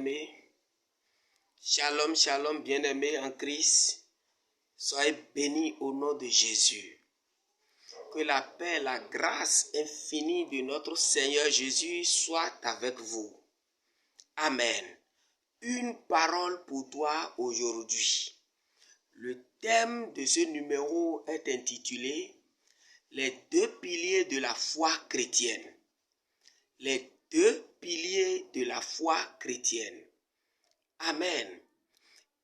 bien-aimés. Shalom, shalom, bien-aimés en Christ. Soyez bénis au nom de Jésus. Que la paix, la grâce infinie de notre Seigneur Jésus soit avec vous. Amen. Une parole pour toi aujourd'hui. Le thème de ce numéro est intitulé « Les deux piliers de la foi chrétienne ». Les deux piliers de la foi chrétienne. Amen.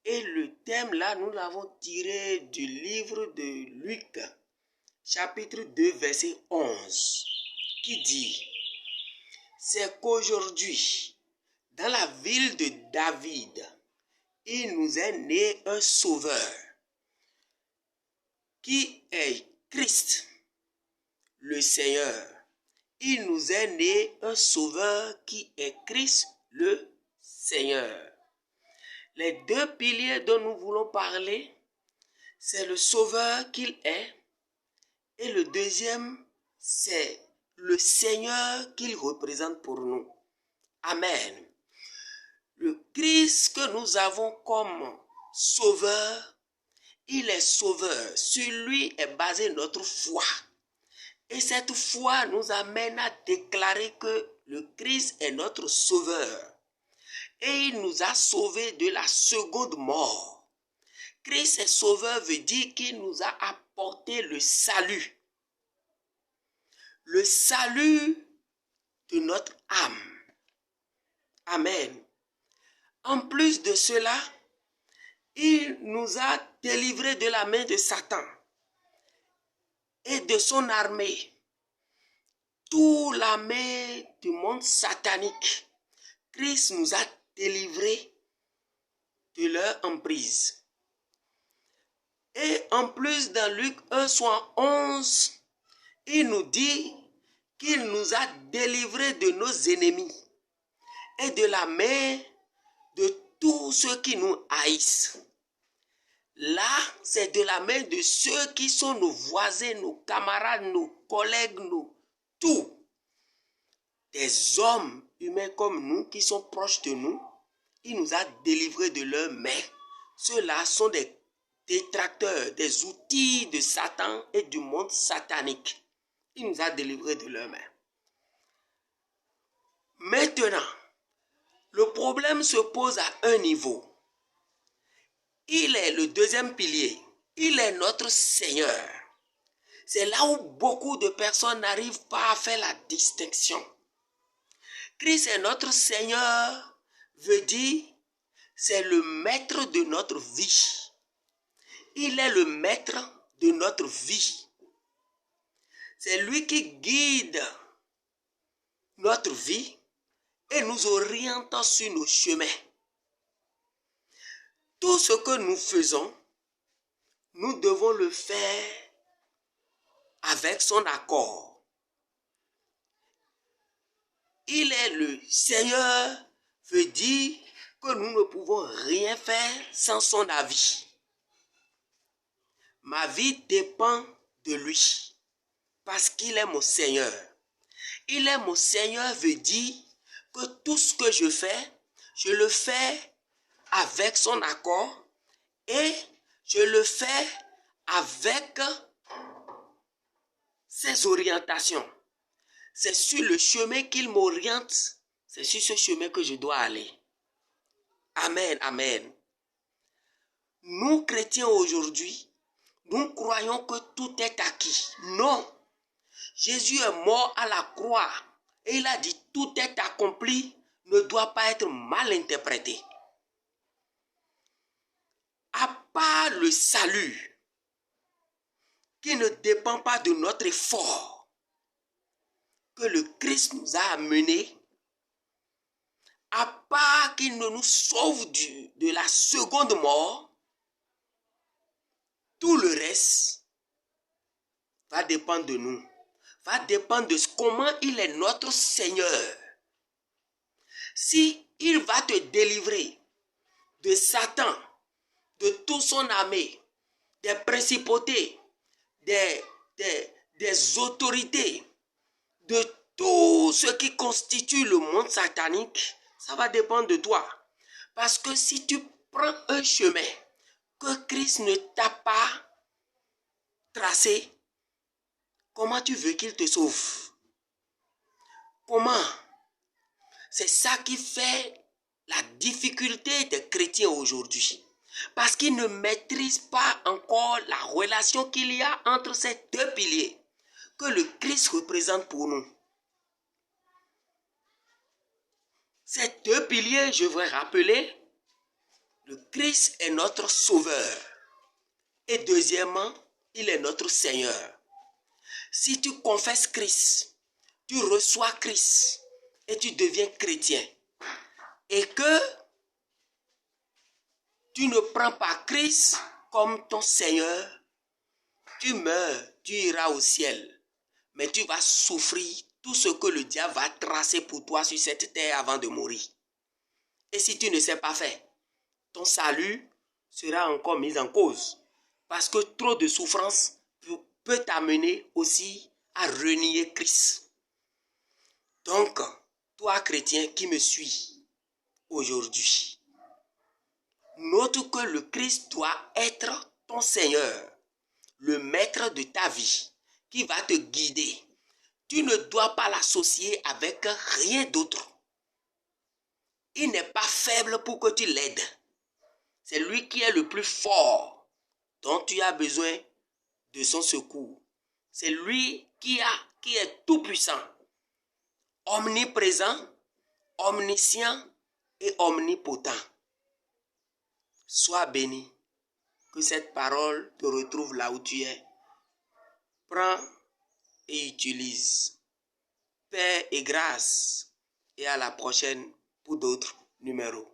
Et le thème là, nous l'avons tiré du livre de Luc, chapitre 2, verset 11, qui dit « C'est qu'aujourd'hui, dans la ville de David, il nous est né un sauveur, qui est Christ, le Seigneur. Il nous est né un sauveur qui est Christ, le Seigneur. » Les deux piliers dont nous voulons parler, c'est le sauveur qu'il est, et le deuxième, c'est le Seigneur qu'il représente pour nous. Amen. Le Christ que nous avons comme sauveur, il est sauveur. Sur lui est basée notre foi. Et cette foi nous amène à déclarer que le Christ est notre sauveur. Et il nous a sauvés de la seconde mort. Christ est sauveur veut dire qu'il nous a apporté le salut. Le salut de notre âme. Amen. En plus de cela, il nous a délivrés de la main de Satan et de son armée. Toute l'armée du monde satanique. Christ nous a délivrés de leur emprise. Et en plus, dans Luc 1, 11, il nous dit qu'il nous a délivrés de nos ennemis et de la main de tous ceux qui nous haïssent. Là, c'est de la main de ceux qui sont nos voisins, nos camarades, nos collègues, tous. Des hommes humains comme nous, qui sont proches de nous, il nous a délivrés de leurs mains. Ceux-là sont des détracteurs, des outils de Satan et du monde satanique. Il nous a délivrés de leurs mains. Maintenant, le problème se pose à un niveau. Il est le deuxième pilier. Il est notre Seigneur. C'est là où beaucoup de personnes n'arrivent pas à faire la distinction. Christ est notre Seigneur, veut dire, c'est le maître de notre vie. Il est le maître de notre vie. C'est lui qui guide notre vie et nous oriente sur nos chemins. Tout ce que nous faisons, nous devons le faire avec son accord. Il est le Seigneur, veut dire que nous ne pouvons rien faire sans son avis. Ma vie dépend de lui, parce qu'il est mon Seigneur. Il est mon Seigneur veut dire que tout ce que je le fais avec son accord et je le fais avec ses orientations. C'est sur le chemin qu'il m'oriente, c'est sur ce chemin que je dois aller. Amen, amen. Nous, chrétiens aujourd'hui, nous croyons que tout est acquis. Non. Jésus est mort à la croix et il a dit tout est accompli, ne doit pas être mal interprété. À part le salut, qui ne dépend pas de notre effort, que le Christ nous a amené, à part qu'il ne nous sauve de la seconde mort, tout le reste va dépendre de nous, va dépendre de comment il est notre Seigneur. Si il va te délivrer de Satan, de toute son armée, des principautés, des autorités, de tout ce qui constitue le monde satanique, ça va dépendre de toi. Parce que si tu prends un chemin que Christ ne t'a pas tracé, comment tu veux qu'il te sauve? Comment? C'est ça qui fait la difficulté des chrétiens aujourd'hui. Parce qu'ils ne maîtrisent pas encore la relation qu'il y a entre ces deux piliers que le Christ représente pour nous. Ces deux piliers, je veux rappeler, le Christ est notre sauveur. Et deuxièmement, il est notre Seigneur. Si tu confesses Christ, tu reçois Christ et tu deviens chrétien. Et que tu ne prends pas Christ comme ton Seigneur, tu meurs, tu iras au ciel. Mais tu vas souffrir tout ce que le diable va tracer pour toi sur cette terre avant de mourir. Et si tu ne sais pas faire, ton salut sera encore mis en cause. Parce que trop de souffrance peut t'amener aussi à renier Christ. Donc, toi chrétien qui me suis aujourd'hui, note que le Christ doit être ton Seigneur, le maître de ta vie, qui va te guider. Tu ne dois pas l'associer avec rien d'autre. Il n'est pas faible pour que tu l'aides. C'est lui qui est le plus fort, dont tu as besoin de son secours. C'est lui qui est tout puissant, omniprésent, omniscient et omnipotent. Sois béni, que cette parole te retrouve là où tu es. Prends et utilise. Paix et grâce, et à la prochaine pour d'autres numéros.